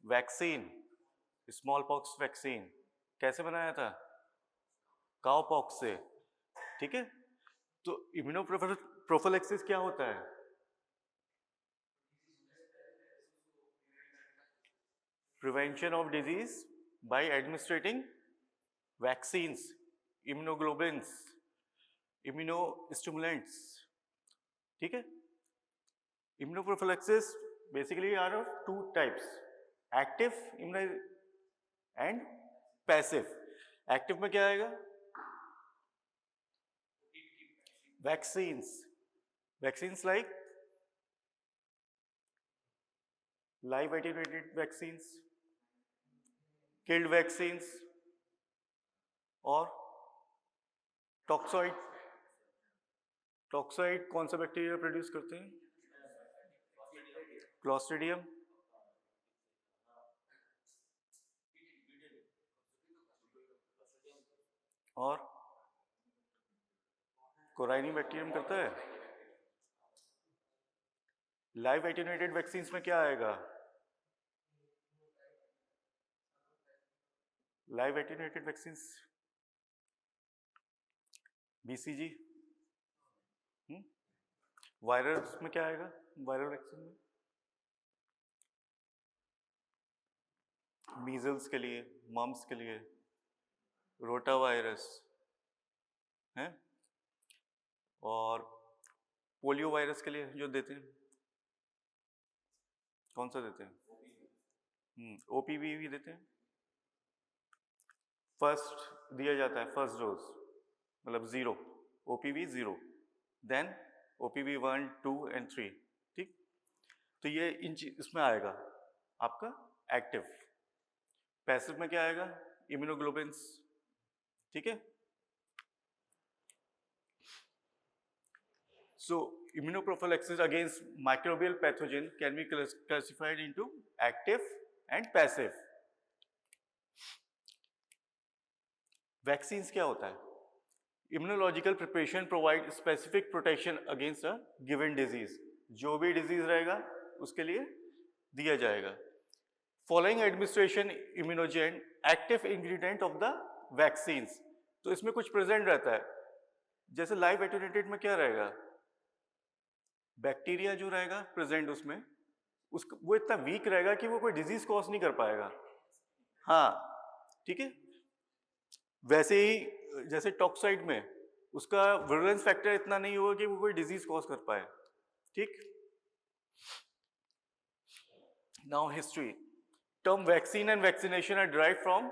Vaccine, small pox vaccine कैसे बनाया था? काउ पॉक्स से, ठीक है। तो इम्यूनोप्रोफिलैक्सिस क्या होता है? Prevention of disease by administering vaccines, immunoglobulins, immunostimulants, ठीक है। Immunoprophylaxis basically are of two types, active and passive. Active में क्या आएगा? Vaccines like live attenuated vaccines, killed vaccines और टॉक्सॉइड। टॉक्सॉइड कौन सा बैक्टीरिया प्रोड्यूस करते हैं? क्लॉस्ट्रिडियम। और कोराइनिबैक्टीरियम करता है। लाइव एटेन्यूएटेड वैक्सीन्स में क्या आएगा? Live attenuated vaccines BCG. Virus में क्या आएगा? वायरल वैक्सीन में मीजल्स के लिए, मम्स के लिए रोटा वायरस है, और पोलियो वायरस के लिए जो देते हैं कौन सा देते हैं? ओपीवी भी देते हैं। फर्स्ट दिया जाता है, फर्स्ट डोज मतलब 0, ओपीवी 0, देन ओपीवी 1, 2 एंड 3, ठीक। तो ये इसमें आएगा आपका एक्टिव। पैसिव में क्या आएगा? इम्यूनोग्लोबुलिन्स, ठीक है। So immunoprophylaxis against microbial pathogen can be classified into active and passive. Vaccines क्या होता है? Immunological preparation provide specific protection against a given disease. जो भी disease रहेगा उसके लिए दिया जाएगा। Following administration immunogen active ingredient of the vaccines. तो इसमें कुछ present रहता है, जैसे live attenuated में क्या रहेगा? बैक्टीरिया जो रहेगा प्रेजेंट उसमें, उसको वो इतना वीक रहेगा कि वो कोई डिजीज कॉज नहीं कर पाएगा। हाँ, ठीक है। वैसे ही जैसे टॉक्साइड में उसका विरुलेंस फैक्टर इतना नहीं होगा कि वो कोई डिजीज कॉज कर पाए, ठीक। Now history. Term vaccine and vaccination are derived from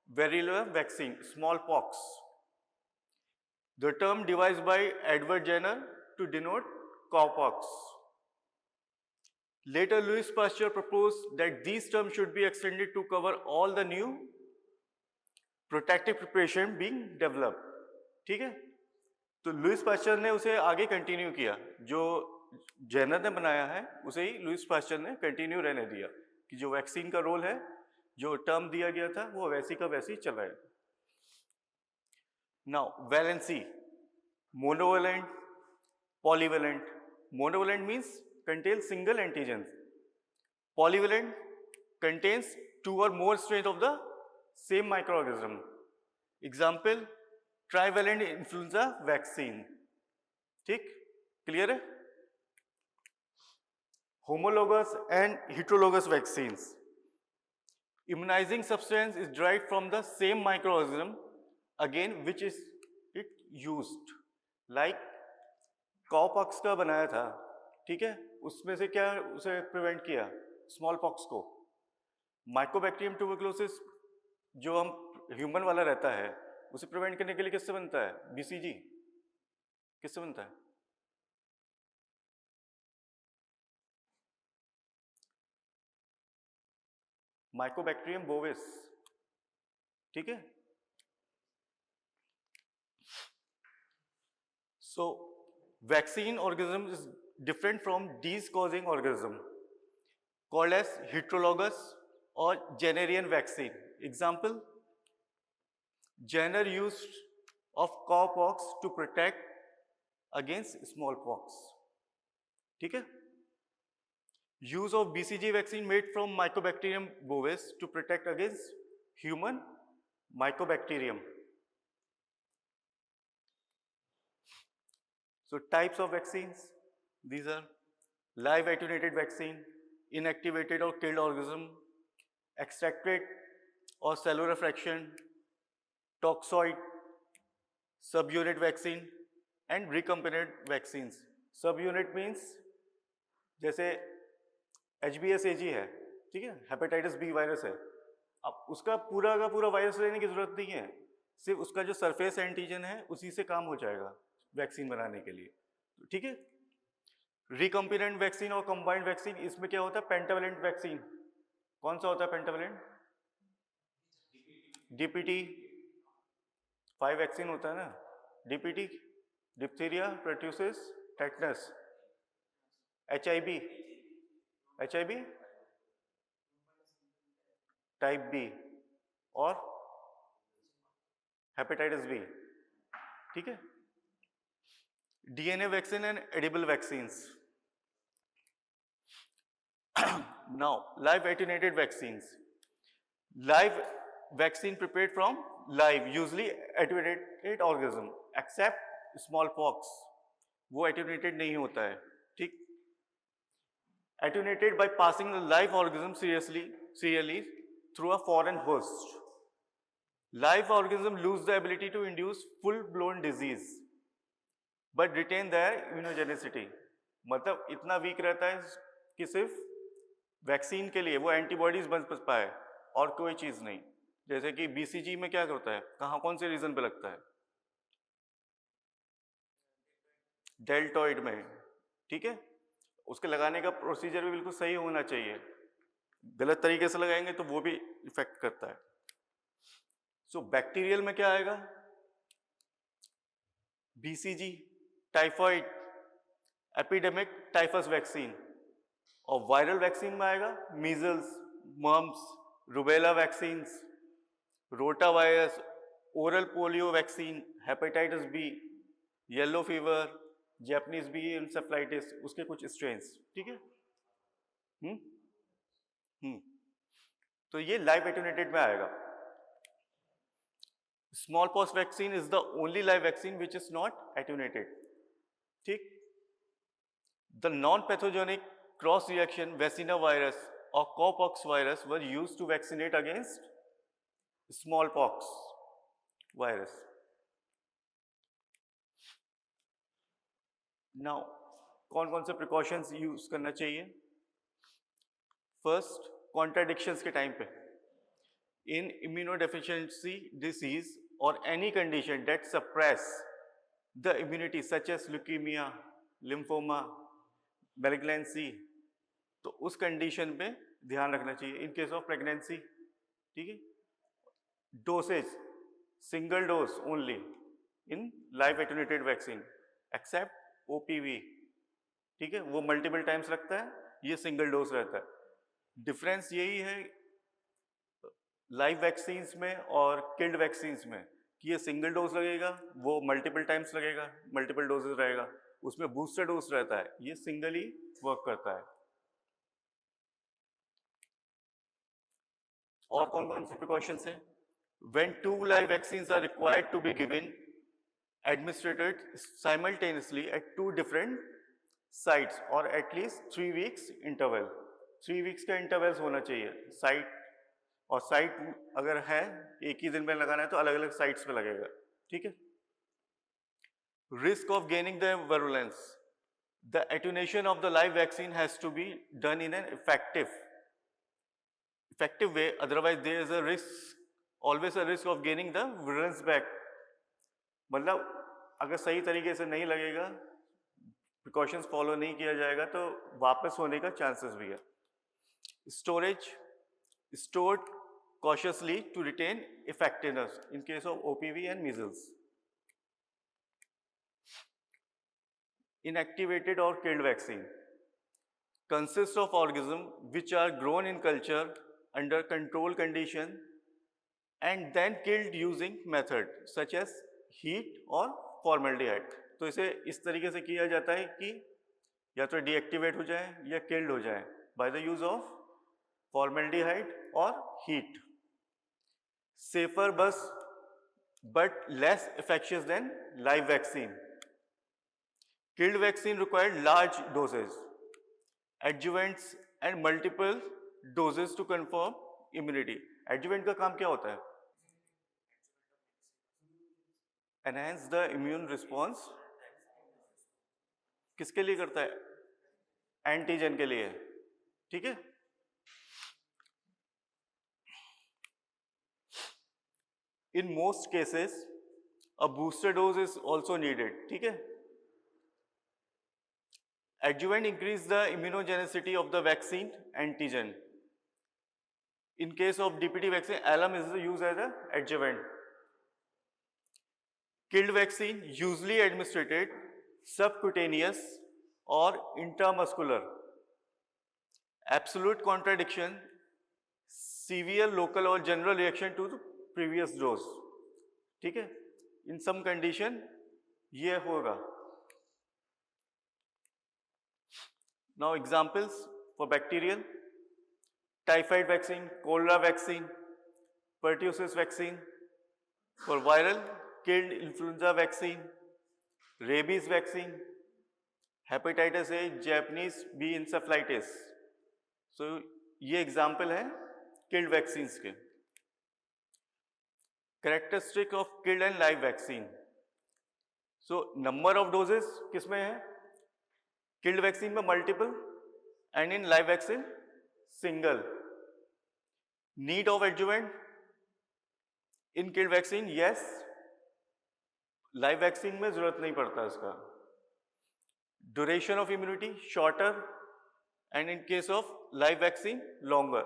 variola vaccine, smallpox. The term devised by Edward Jenner to denote cowpox. Later, Louis Pasteur proposed that these terms should be extended to cover all the new protective preparation being developed. ठीक है, तो Louis Pasteur ने उसे आगे continue किया, जो Jenner ने बनाया है उसे ही लुइस पास्चर ने कंटिन्यू रहने दिया कि जो वैक्सीन का रोल है, जो टर्म दिया गया था वो वैसी का वैसी चल रहा है। Now valency, monovalent, polyvalent. Monovalent means contains single antigen. Polyvalent contains 2 or more strains of the same microorganism. Example, trivalent influenza vaccine. ठीक, क्लियर है? Homologous and heterologous vaccines. Immunizing substance is derived from the same microorganism, again which is it used. Like कॉपॉक्स का बनाया था, ठीक है, उसमें से क्या उसे प्रिवेंट किया? स्मॉल पॉक्स को। माइकोबैक्टीरियम ट्यूबरकुलोसिस जो हम ह्यूमन वाला रहता है उसे प्रिवेंट करने के लिए किससे बनता है? बीसीजी। किससे बनता है? माइकोबैक्टीरियम बोविस, ठीक है। सो vaccine organism is different from disease-causing organism called as heterologous or Jennerian vaccine. Example, Jenner used of cowpox to protect against smallpox. ठीक है, Use of BCG vaccine made from Mycobacterium bovis to protect against human Mycobacterium. So types of vaccines, these are live attenuated vaccine, inactivated or killed organism, extracted or cellular fraction, toxoid, subunit vaccine and recombinant vaccines. Subunit means जैसे HBsAg है, ठीक है, hepatitis B virus है, अब उसका पूरा का पूरा वायरस लेने की जरूरत नहीं है, सिर्फ उसका जो सरफेस एंटीजन है उसी से काम हो जाएगा वैक्सीन बनाने के लिए, ठीक है। रिकम्बिनेंट वैक्सीन और कंबाइंड वैक्सीन, इसमें क्या होता है, पेंटावेलेंट वैक्सीन, कौन सा होता है पेंटावेलेंट? DPT 5 वैक्सीन होता है ना, DPT, diphtheria, pertussis, tetanus, HIV type B और हेपेटाइटिस बी, ठीक है। DNA vaccine and edible vaccines. Now, live attenuated vaccines. Live vaccine prepared from live, usually attenuated organism, except smallpox. वो attenuated नहीं होता है, ठीक? Attenuated by passing the live organism serially through a foreign host. Live organism lose the ability to induce full-blown disease, but retain their immunogenicity. मतलब इतना week रहता है कि सिर्फ वैक्सीन के लिए वो एंटीबॉडीज बन पाए और कोई चीज नहीं। जैसे कि BCG में क्या होता है, कहाँ कौन से रीजन पे लगता है? डेल्टॉइड में, ठीक है। उसके लगाने का प्रोसीजर भी बिल्कुल सही होना चाहिए, गलत तरीके से लगाएंगे तो वो भी इफेक्ट करता है। सो बैक्टीरियल में क्या आएगा? BCG, typhoid, epidemic typhus vaccine, और वायरल वैक्सीन में आएगा measles, mumps, rubella vaccines, rota virus, oral polio vaccine, hepatitis B, yellow fever, Japanese B encephalitis, उसके कुछ स्ट्रेन्स, ठीक है। तो ये लाइव एटेन्यूएटेड में आएगा। Smallpox vaccine is the only live vaccine which is not attenuated, ठीक। The non pathogenic cross reaction vaccinia virus और cowpox virus were used to vaccinate against smallpox virus. Now कौन कौन से प्रिकॉशंस यूज करना चाहिए? First, contradictions के time पे, in immunodeficiency disease और any condition that suppress the immunity such as leukaemia, lymphoma, malignancy, तो उस कंडीशन पे ध्यान रखना चाहिए। इन केस ऑफ प्रेगनेंसी, ठीक है। Dosage single dose only in live attenuated vaccine except OPV, ठीक है, वो मल्टीपल टाइम्स लगता है, ये सिंगल डोज रहता है। डिफरेंस यही है लाइव वैक्सीन्स में और किल्ड वैक्सीन्स में कि ये सिंगल डोज लगेगा, वो मल्टीपल टाइम्स लगेगा, मल्टीपल डोजेस रहेगा, उसमें बूस्टर डोज रहता है, ये सिंगल ही वर्क करता है। और कौन कौन से प्रिकॉशंस हैं? When 2 live vaccines are required to be given, administered simultaneously at 2 different sites or at least 3 weeks interval. 3 weeks का इंटरवल्स होना चाहिए साइट, और साइट अगर है एक ही दिन में लगाना है तो अलग अलग साइट्स पे लगेगा, ठीक है। Risk of gaining the virulence. The attenuation of the live vaccine has to be done in an effective way, otherwise there is a risk, always a risk of gaining the virulence back. मतलब अगर सही तरीके से नहीं लगेगा, precautions follow नहीं किया जाएगा तो वापस होने का चांसेस भी है। Storage, stored cautiously to retain effectiveness in case of OPV and measles. Inactivated or killed vaccine consists of organisms which are grown in culture under controlled condition and then killed using method such as heat or formaldehyde. तो इसे इस तरीके से किया जाता है कि या तो डीएक्टिवेट हो जाए या किल्ड हो जाए, by the use of formaldehyde or heat. Safer but less infectious than live vaccine. Killed vaccine required large doses, adjuvants and multiple doses to confirm immunity. Adjuvant का काम क्या होता है? Enhance the immune response. किसके लिए करता है? Antigen के लिए. ठीक है? In most cases, a booster dose is also needed. ठीक है? Adjuvant increase the immunogenicity of the vaccine antigen. In case of DPT vaccine, alum is used as an adjuvant. Killed vaccine usually administered subcutaneous or intramuscular. Absolute contradiction, severe local or general reaction to the previous dose. ठीक है? In some condition ये होगा. Now examples for bacterial: typhoid vaccine, cholera vaccine, pertussis vaccine. For viral, killed influenza vaccine, rabies vaccine, hepatitis A, Japanese B encephalitis. So ये example है killed vaccines के. Characteristic of killed and live vaccine. So number of doses किसमें है? Killed vaccine में multiple and in live vaccine single. Need of adjuvant in killed vaccine, yes. Live vaccine में जरूरत नहीं पड़ता इसका. Duration of immunity shorter and in case of live vaccine longer.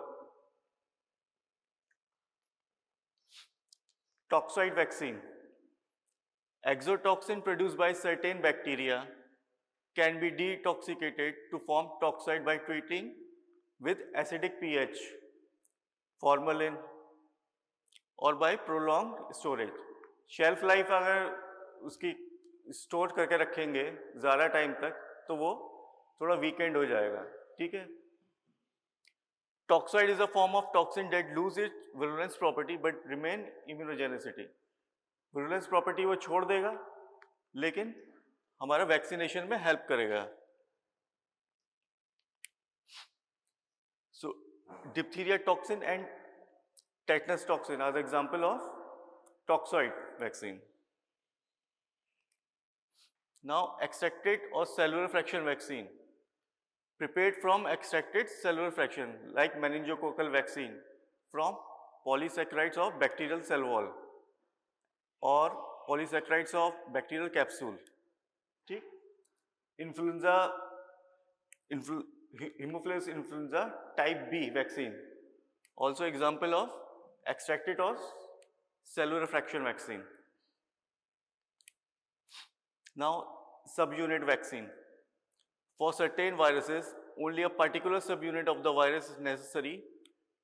Toxoid vaccine. Exotoxin produced by certain bacteria can be detoxicated to form toxoid by treating with acidic pH, formalin, or by prolonged storage. Shelf life अगर उसकी store करके रखेंगे ज़्यादा time तक तो वो थोड़ा weekend हो जाएगा. ठीक है? Toxoid is a form of toxin that lose its virulence property but remain immunogenicity. Virulence property वो छोड़ देगा लेकिन हमारा वैक्सीनेशन में हेल्प करेगा. So diphtheria toxin and tetanus toxin are the example of toxoid vaccine. Now extracted or cellular fraction vaccine. Prepared from extracted cellular fraction like meningococcal vaccine from polysaccharides of bacterial cell wall or polysaccharides of bacterial capsule. ठीक? Influenza, Haemophilus influenza type B vaccine. Also example of extracted or cellular fraction vaccine. Now subunit vaccine. For certain viruses, only a particular subunit of the virus is necessary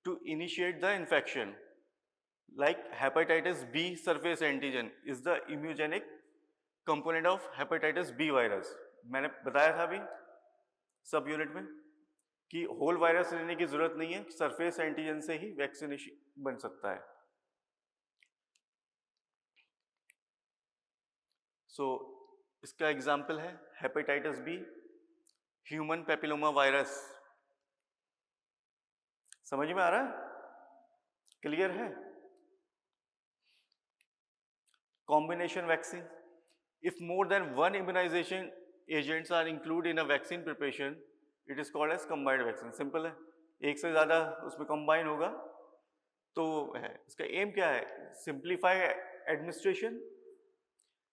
to initiate the infection. Like hepatitis B surface antigen is the immunogenic component of hepatitis B virus. मैंने बताया था अभी सब unit में कि whole virus लेने की जरूरत नहीं है, सरफेस एंटीजन से ही वैक्सीनेशन बन सकता है. सो इसका एग्जाम्पल है hepatitis B, human papilloma virus. समझ में आ रहा है? क्लियर है? Combination vaccine. If more than one immunization agents are included in a vaccine preparation, it is called as combined vaccine. Simple है, एक से ज़्यादा उसमें combine होगा तो है. इसका एम क्या है? Simplify administration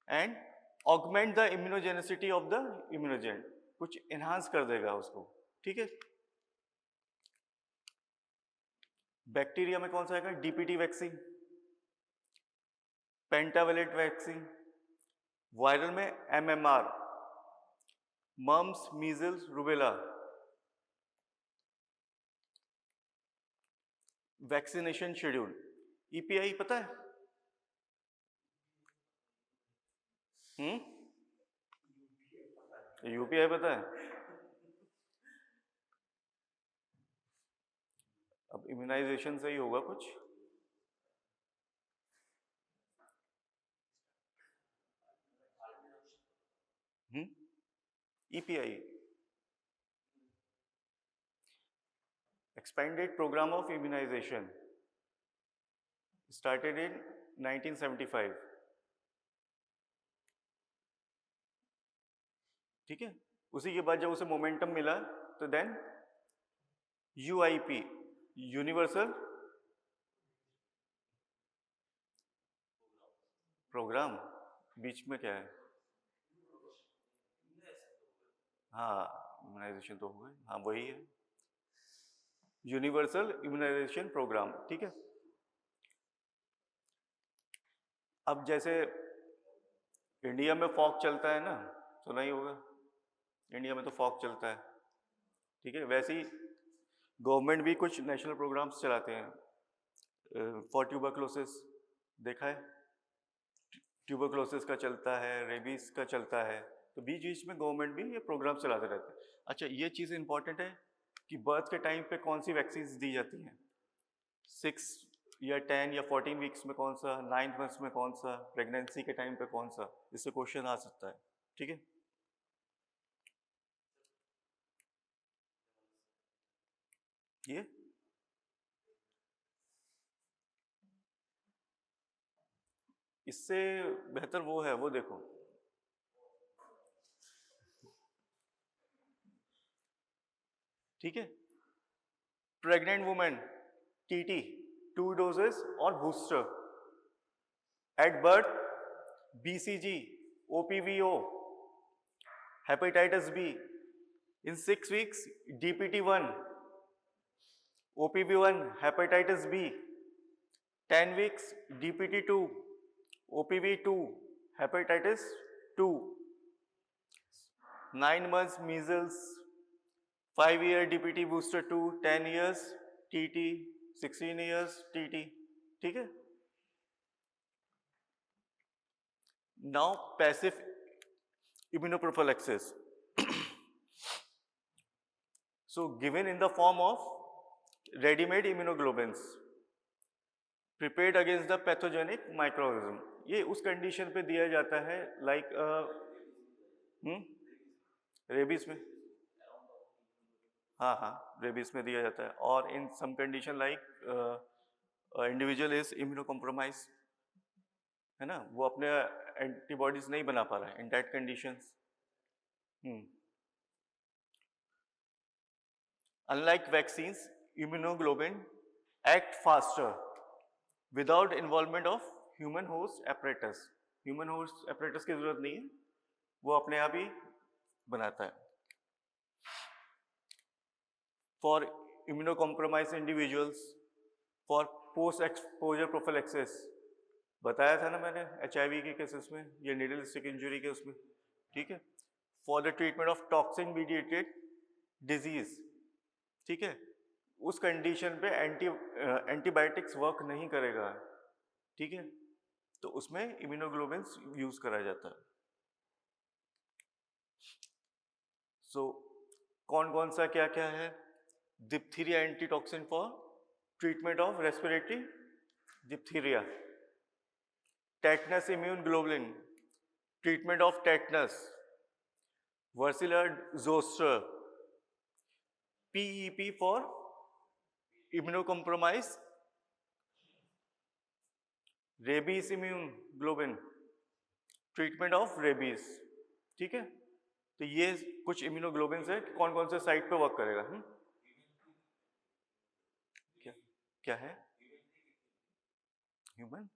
and augment the immunogenicity of the immunogen. कुछ enhance कर देगा उसको. ठीक है? बैक्टीरिया में कौन सा आएगा? DPT vaccine, pentavalent vaccine. Viral में MMR, mumps, measles, rubella. Vaccination schedule, EPI पता है? यूपीआई पता है? अब इम्यूनाइजेशन से ही होगा कुछ। EPI, expanded program of immunization, started in 1975. ठीक है, उसी के बाद जब उसे मोमेंटम मिला तो देन UIP, यूनिवर्सल प्रोग्राम, बीच में क्या है? हाँ, इम्यूनाइजेशन तो हो गए, हाँ वही है, यूनिवर्सल इम्यूनाइजेशन प्रोग्राम। ठीक है, अब जैसे इंडिया में फॉक चलता है ना, सुना ही होगा, इंडिया में तो फॉक चलता है। ठीक है, वैसे ही गवर्नमेंट भी कुछ नेशनल प्रोग्राम्स चलाते हैं फॉर ट्यूबरक्लोसिस, देखा है, ट्यूबरक्लोसिस का चलता है, रेबीज का चलता है, तो बीच बीच में गवर्नमेंट भी ये प्रोग्राम चलाते रहते हैं। अच्छा, ये चीज़ इंपॉर्टेंट है कि बर्थ के टाइम पे कौन सी वैक्सीन दी जाती हैं, 6 या 10 या 14 वीक्स में कौन सा, 9 मंथ्स में कौन सा, प्रेगनेंसी के टाइम पे कौन सा, इससे क्वेश्चन आ सकता है। ठीक है, ये इससे बेहतर वो है, वो देखो, ठीक है, प्रेग्नेंट वुमेन TT 2 डोजेस और booster at birth, BCG, OPVO, hepatitis B, in 6 weeks DPT1, OPV1, hepatitis B, 10 weeks DPT2, OPV2, hepatitis 2, 9 months measles, 5-year DPT booster 2, 10 years TT, 16 years TT। ठीक है, now passive immunoprophylaxis, so given in the form of ready-made immunoglobulins prepared against the pathogenic microorganism, ये उस condition पे दिया जाता है like rabies में, हाँ हाँ रेबीज में दिया जाता है, और in some condition like individual is immunocompromise, है ना, वो अपने एंटीबॉडीज नहीं बना पा रहा है in that conditions. Unlike vaccines, immunoglobulin act faster without involvement of human host apparatus, human host apparatus की जरूरत नहीं है, वो अपने आप ही बनाता है। For immunocompromise individuals, for post exposure prophylaxis, बताया था ना मैंने HIV के केसेस में, या नीडल स्टिक इंजरी के उसमें। ठीक है, for the treatment of toxin mediated disease, ठीक है, उस कंडीशन पे एंटीबायोटिक्स वर्क नहीं करेगा। ठीक है, तो उसमें इम्यूनोग्लोबिन्स यूज करा जाता है। सो कौन कौन सा क्या क्या है? Diphtheria antitoxin for treatment of respiratory diphtheria, tetanus immune globulin, treatment of tetanus, varicella zoster, PEP for immunocompromise rabies immune globin, treatment of rabies. ठीक है, तो ये कुछ इम्यूनोग्लोबिन है, कौन कौन से साइट पे वर्क करेगा। क्या क्या है? ह्यूमन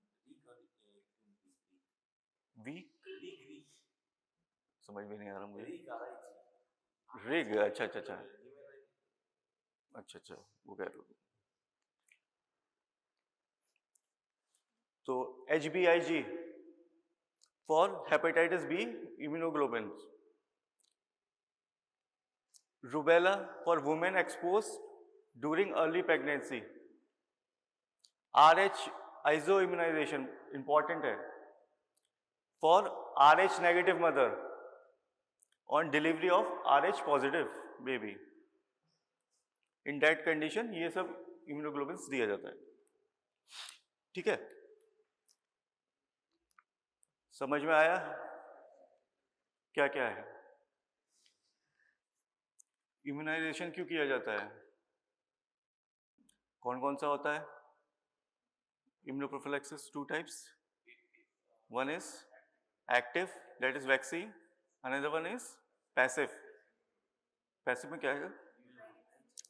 वीक, समझ में नहीं आ रहा मुझे। रिग, अच्छा अच्छा अच्छा अच्छा अच्छा, वो कह रहे हो। तो HBIG for hepatitis B immunoglobulin, rubella for women expose during early pregnancy, RH आइजो इम्यूनाइजेशन इंपॉर्टेंट है for RH negative mother on delivery of RH positive baby. In that condition ये सब इम्यूनोग्लोबिन्स दिया जाता है। ठीक है, समझ में आया क्या क्या है? इम्यूनाइजेशन क्यों किया जाता है? कौन कौन सा होता है? Immunoprophylaxis, two types. One is active, that is vaccine. Another one is passive. Passive में क्या है?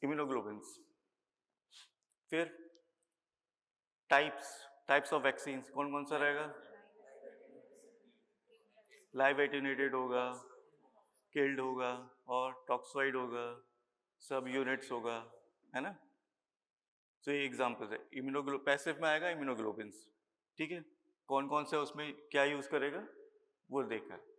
Immunoglobulins. फिर types of vaccines कौन कौन सा रहेगा? लाइव एटेन्यूएटेड होगा, किल्ड होगा और टॉक्सोइड होगा, सब यूनिट्स होगा, है ना? तो ये एग्जाम्पल है। पैसिव में आएगा इम्यूनोग्लोबिन्स। ठीक है, कौन कौन से उसमें क्या यूज करेगा वो देखा है।